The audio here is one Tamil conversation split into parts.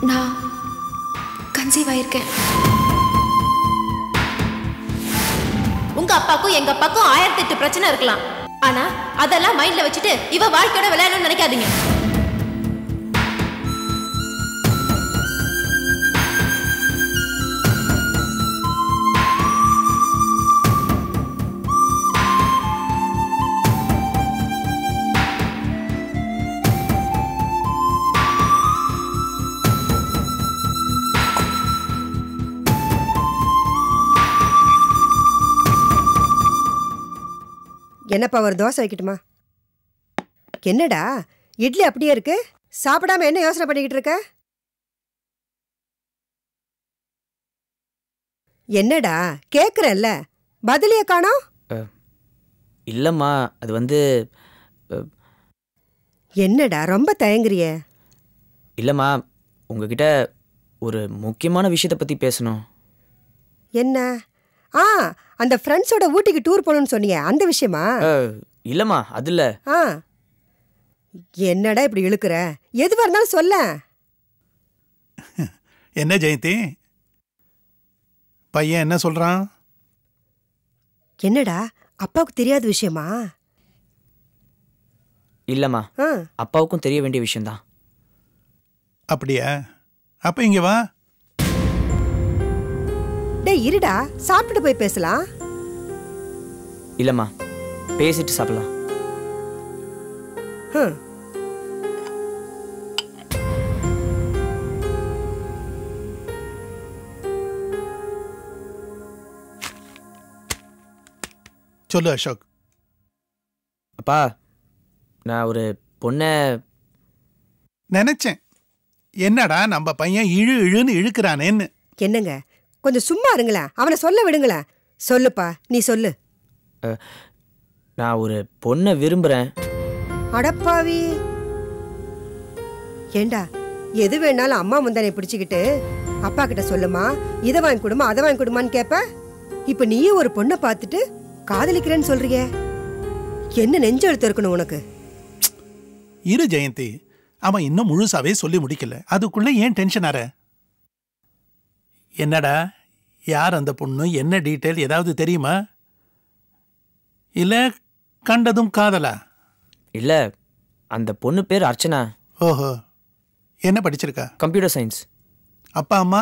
நான் கன்சீவ் ஆயிருக்கேன். உங்க அப்பாக்கும் எங்க அப்பாக்கும் 1008 பிரச்சனை இருக்கலாம். ஆனா அதெல்லாம் மைண்ட்ல வச்சுட்டு இவ வாழ்க்கையோட விளையாடணும்னு நினைக்காதீங்க. என்னப்பா ஒரு தோசை வைக்கட்டுமா? என்னடா இட்லி அப்படியே இருக்கு, சாப்பிடாம என்ன யோசனை பண்ணிக்கிட்டு இருக்க? என்னடா கேக்குறல்ல, பதிலிய காணோம்? இல்லம்மா, அது வந்து என்னடா ரொம்ப தயங்குறிய? இல்லம்மா, உங்ககிட்ட ஒரு முக்கியமான விஷயத்தை பத்தி பேசணும். என்ன? அந்த ஃப்ரெண்ட்ஸோட ஊட்டிக்கு டூர் போகணும்னு சொன்னீங்க, அந்த விஷயமா? இல்லம்மா, அது இல்ல. என்னடா இப்படி இழுக்கிற? எதுவா இருந்தாலும் சொல்ல. என்ன ஜெயந்தி, பையன் என்ன சொல்றான்? என்னடா அப்பாவுக்கு தெரியாத விஷயமா? இல்லம்மா, அப்பாவுக்கும் தெரிய வேண்டிய விஷயம்தான். அப்படியா? அப்ப இங்க வா. டேய் இருடா, சாப்பிட்டு போய் பேசலாம். இல்லம்மா, பேசிட்டு சாப்பிடலாம். சொல்லு அசோக். அப்பா, நான் ஒரு பொண்ணை நினைச்சேன். என்னடா நம்ம பையன் இழுன்னு இழுக்கிறானேன்னு. என்னங்க கொஞ்சம் சும்மா இருங்களேன், அவனை சொல்ல விடுங்களேன். சொல்லுப்பா, நீ சொல்லு. நான் ஒரு பொண்ணை விரும்புறேன். அடப்பாவி, ஏண்டா எது வேணாலும் அம்மா முந்தானை பிடிச்சுக்கிட்டு அப்பா கிட்ட சொல்லுமா, இதை வாங்கி கொடுமா அதை வாங்கி கொடுமான்னு கேப்ப. இப்ப நீயும் ஒரு பொண்ணை பார்த்துட்டு காதலிக்கிறேன்னு சொல்றிய, என்ன நெஞ்சு எழுத்து இருக்கணும் உனக்கு? இரு ஜெயந்தி, அவன் இன்னும் முழுசாவே சொல்லி முடிக்கல, அதுக்குள்ள ஏன் டென்ஷன் ஆற? என்னடா, யார் அந்த பொண்ணு, என்ன டீட்டெயில் ஏதாவது தெரியுமா? இல்ல கண்டதும் காதலா? இல்ல, அந்த பொண்ணு பேர் அர்ச்சனா. ஓஹோ, என்ன படிச்சிருக்கா? Computer science. அப்பா அம்மா?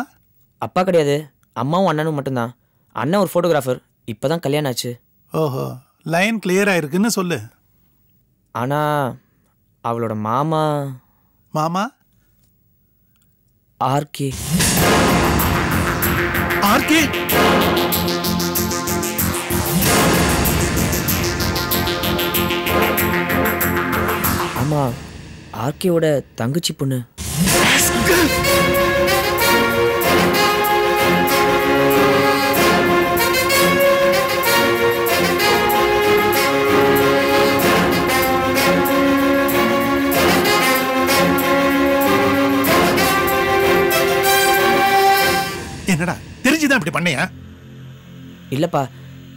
அப்பா கிடையாது, அம்மாவும் அண்ணனும் மட்டும்தான். அண்ணன் ஒரு ஃபோட்டோகிராஃபர், இப்பதான் கல்யாணம் ஆச்சு. ஓஹோ, லைன் கிளியரா இருக்குன்னு சொல்லு. ஆனா அவளோட மாமா மாமா ஆர்கே. ஆர்கே? ஆமா, ஆர்கேவோட தங்கச்சி பொண்ணு. என்னடா தெரிஞ்சுதான் இப்படி பண்ணையா? இல்லப்பா,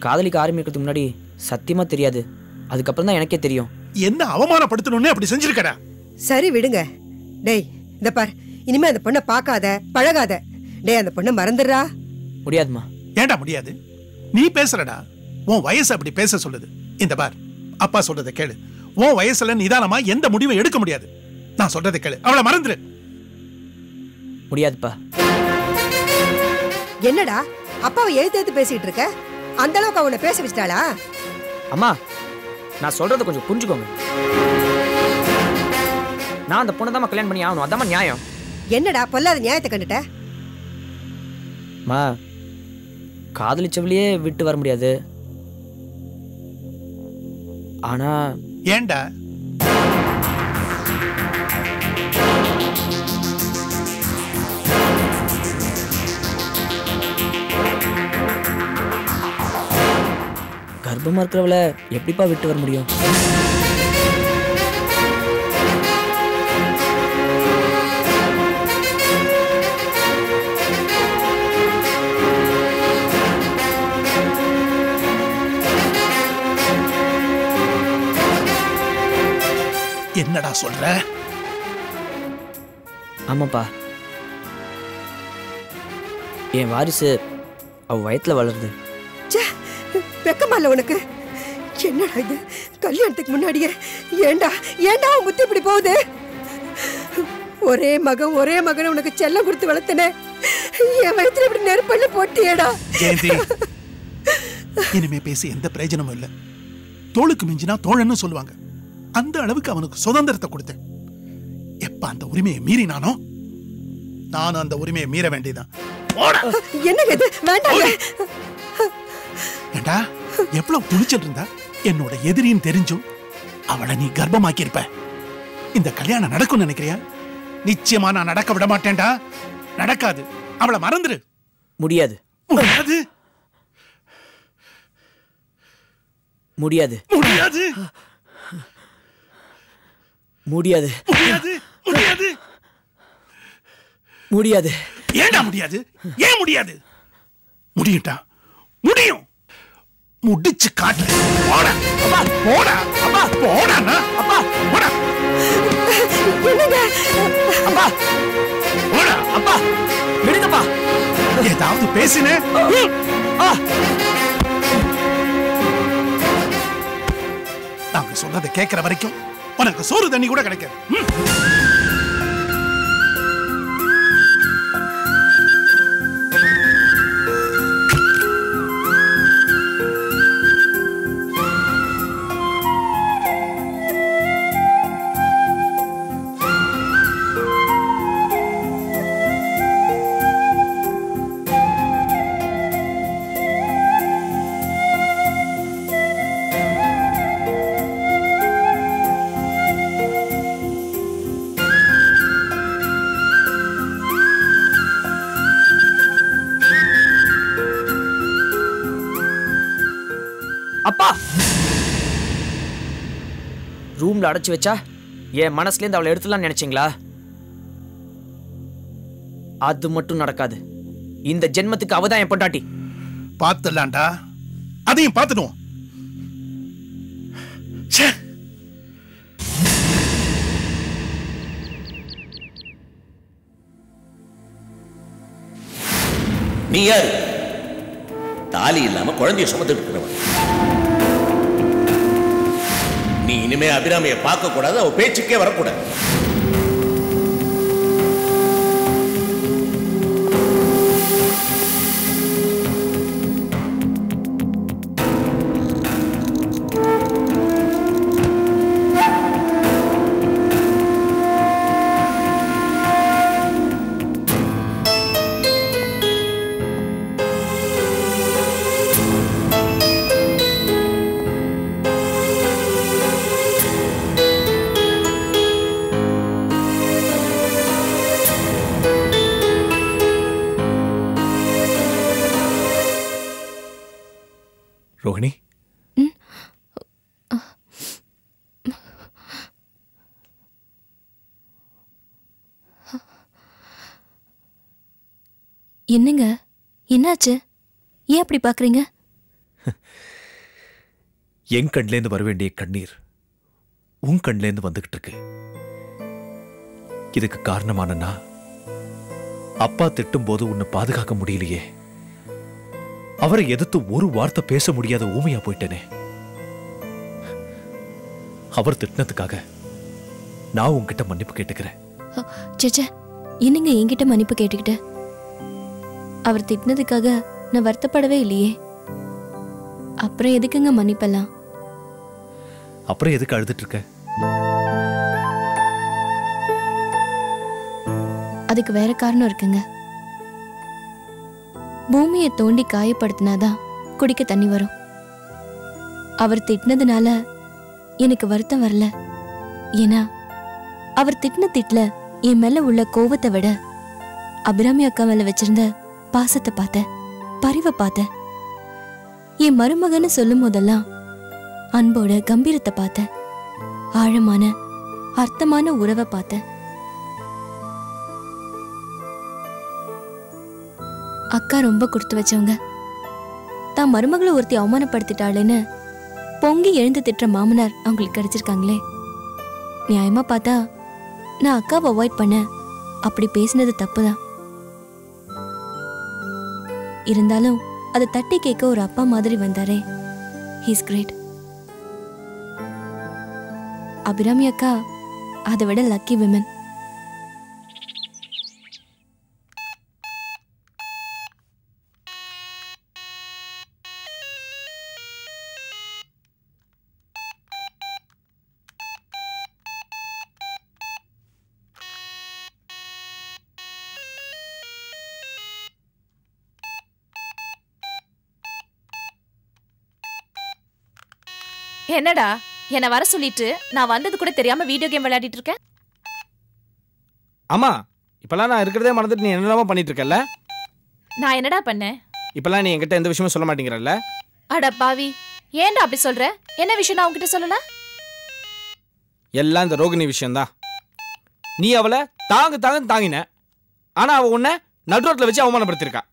காதலிக்க ஆரம்பிக்கிறதுக்கு முன்னாடி சத்தியமா தெரியாது, அதுக்கப்புறம் தான் எனக்கே தெரியும். என்ன அவமானப்படுத்தணும்னு அப்படி செஞ்சிருக்கடா? சரி விடுங்க. டேய் இந்த பார், இனிமே அந்த பொண்ணை பார்க்காத பழகாத. டேய் அந்த பொண்ணை மறந்துடுறா. முடியாதுமா. ஏண்டா முடியாது? நீ பேசுறடா, உன் வயசு அப்படி பேச சொல்லுது. இந்த பார், அப்பா சொல்றதை கேளு. உன் வயசுல நிதானமா எந்த முடிவும் எடுக்க முடியாது. நான் சொல்றதை கேளு, அவளை மறந்துரு. முடியாதுப்பா. என்னடா அப்பாவை எழுத்து பேசிட்டு இருக்க? அந்த அளவுக்கு அவனை பேச வச்சிட்டாளா? அம்மா, நான் சொல்றதை கொஞ்சம் புரிஞ்சுக்கோங்க. நான் அந்த பொண்ணை தான் கல்யாணம் பண்ணி ஆகணும், அதான் நியாயம். என்னடா பொல்லாத நியாயத்தை கண்டுட்ட? மா, காதலிச்சவளையே விட்டு வர முடியாது. ஆனா ஏண்டா? கர்ப்பமா இருக்கிறவளை எப்படிப்பா விட்டு வர முடியும்? என்னடா சொல்ற? ஆமாப்பா, என் வாரிசு அவ வயத்துல வளருது. ச்சே, வெக்கமா இல்ல உனக்கு? என்னடா இது, கல்யாணத்துக்கு முன்னாடியே ஏண்டா ஏண்டா உன் புத்தி இப்படி போகுது? ஒரே மகன் உனக்கு செல்லம் கொடுத்து வளர்த்தனே, என் வயித்துல இப்படி நெருப்பள்ளி போட்டியேடா. ஜெயந்தி, இனிமே பேசி எந்த பிரயோஜனமும் இல்ல. தோளுக்கு மிஞ்சினா தோழன்னு சொல்லுவாங்க. அந்த அளவுக்கு அவனுக்கு சுதந்திரத்தை கொடுத்தேன். எப்ப அந்த உரிமையை மீறினானோ நானும் அந்த உரிமையை மீற வேண்டியதான். என்னங்க இது, வேண்டாம். ஏண்டா, எவ்வளவு துணிச்சிட்டு இருந்தா என்னோட எதிரின்னு தெரிஞ்சும் அவளை நீ கர்ப்பமாக்கி இருப்ப. இந்த கல்யாணம் நடக்கும் நினைக்கிறியா? நிச்சயமா நான் நடக்க விட மாட்டேன்டா. நடக்காது. அவளை மறந்துரு. முடியாது. முடியாது. முடியாது. முடியாது. முடியாது. முடியாது. முடியாது. முடியாது. ஏண்டா முடியாது? ஏன் முடியாது? முடியும்டா, முடியும். முடிச்சு காட்டு. போடா அப்பா, போடா அப்பா, போடா அப்பா, போடா. என்னங்க அப்பா, போடா அப்பா, விடுங்கப்பா. ஏதாவது பேசினே நாங்க சொல்றதை கேட்கிற வரைக்கும் உனக்கு சோறு தண்ணி கூட கிடைக்காது. அப்பா, ரூம்ல அடைச்சு வச்சா என் மனசுல இருந்து அவளை எடுத்துலாம் நினைச்சீங்களா? அது மட்டும் நடக்காது. இந்த ஜென்மத்துக்கு அவதான் என் பொண்டாட்டி. பார்த்துடலாம்டா, அதையும் பார்த்துடுவோம். நீ யாரு? தாலி இல்லாம குழந்தைய சுமந்துட்டு இருக்கிறவன். நீ இனிமே அபிராமியை பார்க்க கூடாது, அவ பேச்சுக்கே வரக்கூடாது. ரோஹிணி, என்னங்க, என்னாச்சு? ஏன் அப்படி பாக்குறீங்க? என் கண்லேருந்து வர வேண்டிய கண்ணீர் உன் கண்லேருந்து வந்துகிட்டு இருக்கு. இதுக்கு காரணமான நான் அப்பா திட்டும் போது உன்னை பாதுகாக்க முடியலையே. அவரை எதிர்த்து ஒரு வார்த்தை பேச முடியாத ஊமையா போயிட்டேனே. அவர் திட்டினதுக்காக நான் உன்கிட்ட மன்னிப்பு கேட்டுக்கிறேன். சேச்சே, என்னங்க என்கிட்ட மன்னிப்பு கேட்டுக்கிட்ட? அவர் திட்டினதுக்காக நான் வருத்தப்படவே இல்லையே. அப்புறம் எதுக்குங்க மன்னிப்பெல்லாம்? அப்புறம் எதுக்கு அழுதுட்டு இருக்க? அதுக்கு வேற காரணம் இருக்குங்க. பூமியை தோண்டி காயப்படுத்தினாதான் குடிக்க தண்ணி வரும். அவர் திட்டினதுனால எனக்கு வருத்தம் வரல. ஏன்னா அவர் திட்டின திட்ல என் மேல உள்ள கோவத்தை விட அபிராமி அக்கா மேல வச்சிருந்த பாசத்தை பார்த்தேன், பரிவை பார்த்தேன். என் மருமகன்னு சொல்லும் போதெல்லாம் அன்போட கம்பீரத்தை பார்த்தேன், ஆழமான அர்த்தமான உறவை பார்த்தேன். அக்கா ரொம்ப கொடுத்து வச்சவங்க. தான் மருமகளை ஒருத்தி அவமானப்படுத்திட்டாளேன்னு பொங்கி எழுந்து திட்டுற மாமனார் அவங்களுக்கு கிடைச்சிருக்காங்களே. நியாயமா பார்த்தா நான் அக்காவை அவாய்ட் பண்ண அப்படி பேசினது தப்புதான். இருந்தாலும் அதை தட்டி கேட்க ஒரு அப்பா மாதிரி வந்தாரே, ஹீஸ் கிரேட். அபிராமி அக்கா அதை விட லக்கி விமன். என்னடா என்ன வர சொல்லிட்டு நான் வந்தது கூட தெரியாம வீடியோ கேம் விளையாடிட்டு இருக்கேன்? ஆமா, இப்பெல்லாம் நான் இருக்கிறதே மறந்துட்டு நீ என்னெல்லாமோ பண்ணிட்டு இருக்கல. நான் என்னடா பண்ணேன்? இப்பெல்லாம் நீ என்கிட்ட எந்த விஷயமும் சொல்ல மாட்டேங்கிறல்ல. அட பாவி, ஏன்டா அப்படி சொல்ற? என்ன விஷயம் நான் உன்கிட்ட சொல்லல? எல்லாம் இந்த ரோகிணி விஷயம்தான். நீ அவளை தாங்கின, ஆனா அவ உன்னை நடுரோட்ல வச்சு அவமானப்படுத்திருக்கா.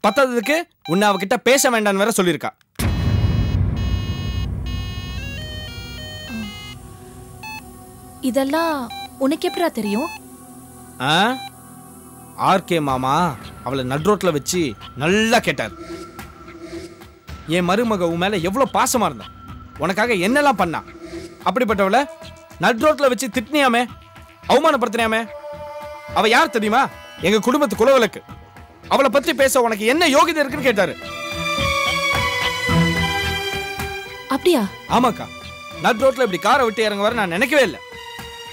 பத்தாததுக்கு உன்னை அவகிட்ட பேச வேண்டான்னு வேற சொல்லியிருக்கா. இதெல்லாம் உனக்கு எப்படிடா தெரியும்? ஆர்கே மாமா அவளை நடுரோட்ல வச்சு நல்லா கேட்டார். என் மருமக உன் மேல எவ்வளவு பாசமா இருந்தா, உனக்காக என்னெல்லாம் பண்ணா, அப்படிப்பட்டவளை நடுரோட்ல வச்சு திட்டினியாமே, அவமானப்படுத்தினியாமே. அவ யார் தெரியுமா? எங்க குடும்பத்து குலவிளக்கு. அவளை பத்தி பேச உனக்கு என்ன யோகிதை இருக்குன்னு கேட்டாரு. அப்படியா? ஆமாக்கா, நடுரோட்ல இப்படி காரை விட்டு இறங்க வர நான் நினைக்கவே இல்லை.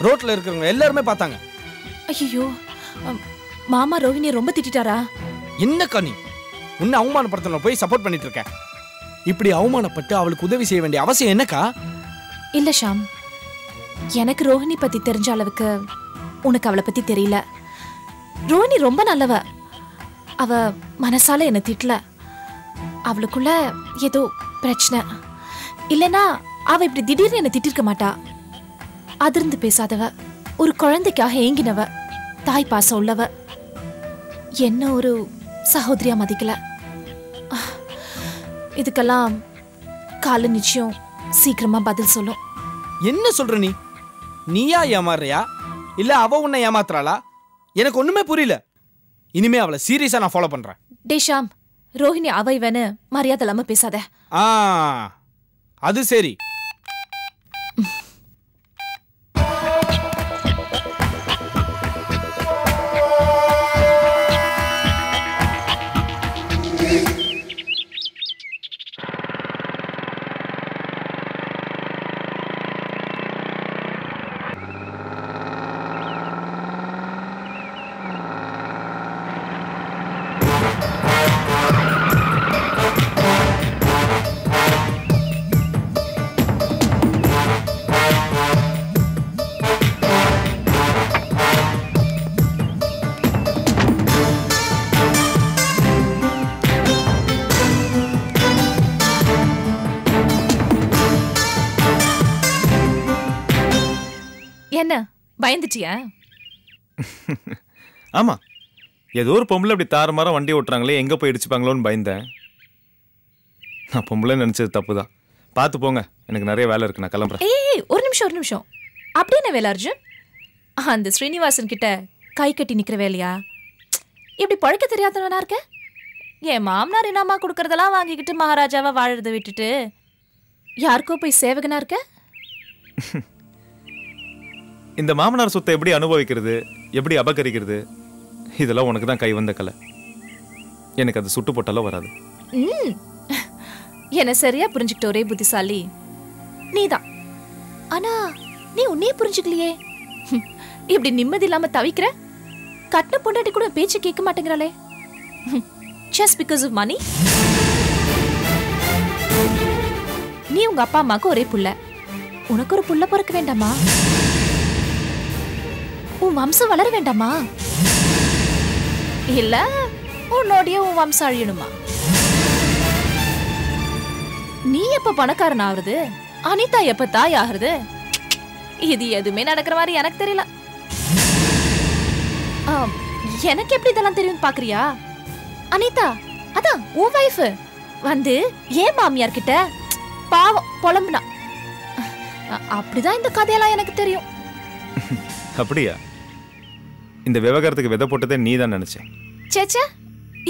ரோட்ல இருக்கிறவங்க எல்லாருமே பார்த்தாங்க. ஐயோ, மாமா ரோஹிணியை ரொம்ப திட்டாரா? என்னக்கா நீ உன்னை அவமானப்படுத்தணும் போய் சப்போர்ட் பண்ணிட்டு இருக்க? இப்படி அவமானப்பட்டு அவளுக்கு உதவி செய்ய வேண்டிய அவசியம் என்னக்கா? இல்ல ஷாம், எனக்கு ரோஹிணி பத்தி தெரிஞ்ச அளவுக்கு உனக்கு அவளை பத்தி தெரியல. ரோஹிணி ரொம்ப நல்லவ. அவ மனசால என்ன திட்டல. அவளுக்குள்ள ஏதோ பிரச்சனை. இல்லனா அவ இப்படி திடீர்னு என்ன திட்டிருக்க மாட்டா. அதிர்ந்து பேசாதவ, ஒரு குழந்தைக்காக ஏங்கினவ, தாய் பாசம் உள்ளவ, என்ன ஒரு சகோதரியா மதிக்கல. இதுக்கெல்லாம் கால நிச்சயம் சீக்கிரமா பதில் சொல்லும். என்ன சொல்ற நீ? நீயா ஏமாறுறியா இல்ல அவ உன்னை ஏமாத்துறாளா? எனக்கு ஒண்ணுமே புரியல. இனிமே அவளை சீரியஸா நான் ஃபாலோ பண்றேன். டே ஷாம், ரோஹிணி அவ இவனு மரியாதை இல்லாம பேசாத. அது சரி. என்ன பயந்துட்டியா? ஆமா, ஏதோ ஒரு பொம்பளை அப்படி தாறுமாறா வண்டி ஓட்டுறாங்களே, எங்க போய் இடிச்சுப்பாங்களோன்னு பயந்தேன். நான் பொம்பளை நினைச்சது தப்புதான். பார்த்து போங்க, எனக்கு நிறைய வேலை இருக்கு, நான் கிளம்புறேன். ஏய், ஒரு நிமிஷம். அப்படி என்ன வேலை அர்ஜுன்? அந்த ஸ்ரீனிவாசன் கிட்ட கை கட்டி நிக்கிற வேலையா? இப்படி பழக்க தெரியாதவனா இருக்க? என் மாமனார் இனாமா கொடுக்கறதெல்லாம் வாங்கிக்கிட்டு மகாராஜாவா வாழறதை விட்டுட்டு யாருக்கோ போய் சேவகனா இருக்க? இந்த மாமனார் சொத்தை எப்படி அனுபவிக்கிறது, எப்படி அபகரிக்கிறது, இதெல்லாம் உனக்கு தான் கை வந்த கலை. எனக்கு அது சுட்டு போட்டாலும் வராது. என்ன சரியா புரிஞ்சுக்கிட்ட ஒரே புத்திசாலி நீதான். ஆனா நீ உன்னையே புரிஞ்சுக்கலையே. இப்படி நிம்மதி இல்லாம தவிக்கிற. கட்டின பொண்டாட்டி கூட பேச்சு கேட்க மாட்டேங்கிறாளே. Just because of money. நீ உங்க அப்பா அம்மாக்கு ஒரே புள்ள, உனக்கு ஒரு புள்ள பிறக்க வேண்டாமா? உன் வம்சம் வளர வேண்டாமா? இல்ல உன்னோடைய உன் வம்சம் அழியணுமா? நீ எப்ப பணக்காரன் ஆகுறது, அனிதா எப்ப தாய் ஆகுறது? இது எதுவுமே நடக்கிற மாதிரி எனக்கு தெரியல. எனக்கு எப்படி இதெல்லாம் தெரியும் பாக்குறியா? அனிதா அதான் உன் வைஃப் வந்து ஏன் மாமியார் கிட்ட பாவம் புலம்புனா. அப்படிதான் இந்த கதையெல்லாம் எனக்கு தெரியும். அப்படியா? இந்த விவகாரத்துக்கு விதை போட்டதே நீ தான் நினைச்சேன். சேச்சே,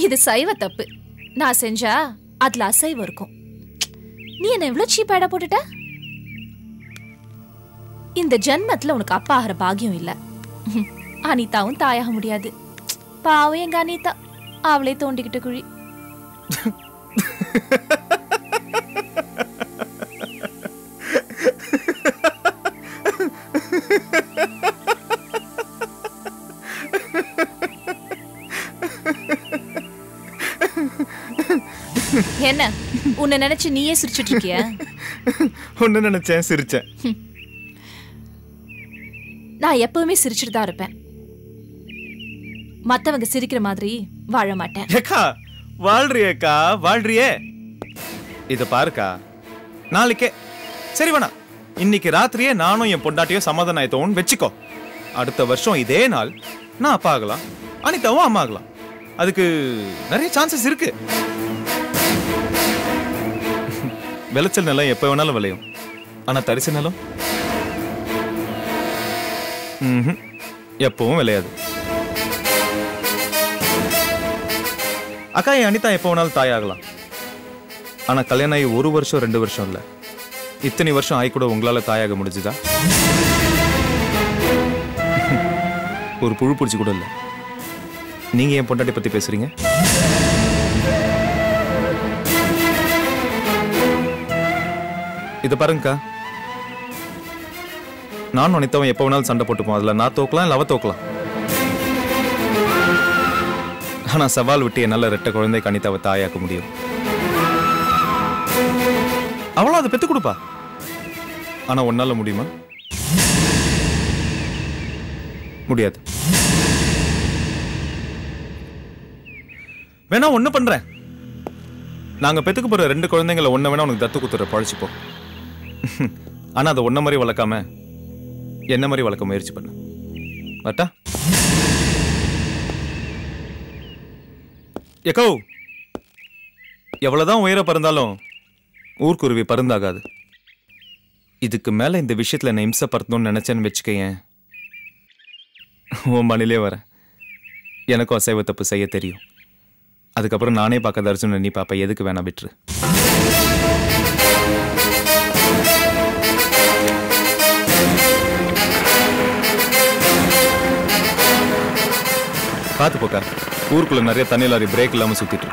இது சைவ தப்பு. நான் செஞ்சா அதுல அசைவு இருக்கும். நீ என்ன எவ்வளவு சீப்பா இட போட்டுட்ட? இந்த ஜென்மத்துல உனக்கு அப்பா ஆகிற பாக்கியம் இல்ல. அனிதாவும் தாயாக முடியாது. பாவம் எங்க அனிதா, அவளே தோண்டிக்கிட்ட குழி. என்ன உன்னை நினைச்சு நீயே சிரிச்சிட்டு இருக்கிய? ஒன்னு நினைச்சேன், சிரிச்சேன். நான் எப்பவுமே சிரிச்சுட்டு தான் இருப்பேன். மத்தவங்க சிரிக்கிற மாதிரி வாழ மாட்டேன். ஏக்கா வாழ்றியேக்கா, வாழ்றியே. இத பாருக்கா, நாளைக்கே சரி வேணா, இன்னைக்கு ராத்திரியே நானும் என் பொண்டாட்டியும் சமாதானம் ஆயிட்டோம்னு வெச்சுக்கோ. அடுத்த வருஷம் இதே நாள் நான் அப்பா ஆகலாம், அனிதாவும் அம்மா ஆகலாம். அதுக்கு நிறைய சான்சஸ் இருக்கு. விளைச்சல் நிலம் எப்ப வேணாலும் விளையும், ஆனா தரிசு நிலம் எப்பவும் விளையாது. அக்கா என் அனிதா எப்போ வேணாலும் தாயாகலாம், ஆனா கல்யாணம் ஆகி 1 வருஷம் 2 வருஷம் இல்ல, இத்தனை வருஷம் ஆகி கூட உங்களால தாயாக முடிஞ்சுதா? ஒரு புழு பிடிச்சி கூட இல்ல. நீங்க என் பொண்டாட்டி பத்தி பேசுறீங்க? இத பாருங்கக்கா, நானும் அனிதாவும் எப்போ வேணாலும் சண்டை போட்டுப்போம். அதுல நான் தோக்கலாம், இல்ல அவ தோக்கலாம். ஆனா சவால் விட்டு என்னால 2 குழந்தைக்கு அனிதாவை தாயாக்க முடியும். அவளும் அதை பெத்து கொடுப்பா. ஆனா உன்னால முடியுமா? முடியாது. வேணா ஒண்ணு பண்றேன், நாங்க பெத்துக்கு போற 2 குழந்தைங்களை ஒண்ணு வேணா உனக்கு தத்து குத்துற பழச்சிப்போம். ஆனா அதை ஒன்ன மாதிரி வளர்க்காம என்ன மாதிரி வளர்க்க முயற்சி பண்ணு. வரட்டா? எக்கோ, எவ்வளவுதான் உயர பறந்தாலும் ஊர்க்குருவி பருந்தாகாது. இதுக்கு மேல இந்த விஷயத்துல என்ன இம்சப்படுத்தணும்னு நினைச்சேன்னு வச்சுக்கேன், உன் மணிலே வரேன். எனக்கும் அசைவ தப்பு செய்ய தெரியும். அதுக்கப்புறம் நானே பார்க்க அர்ஜுன் நீ பாப்ப, எதுக்கு வேணா விட்டுரு. பார்த்து போக்கா, ஊருக்குள்ள நிறைய தண்ணி லாரி பிரேக் இல்லாம சுத்திட்டு.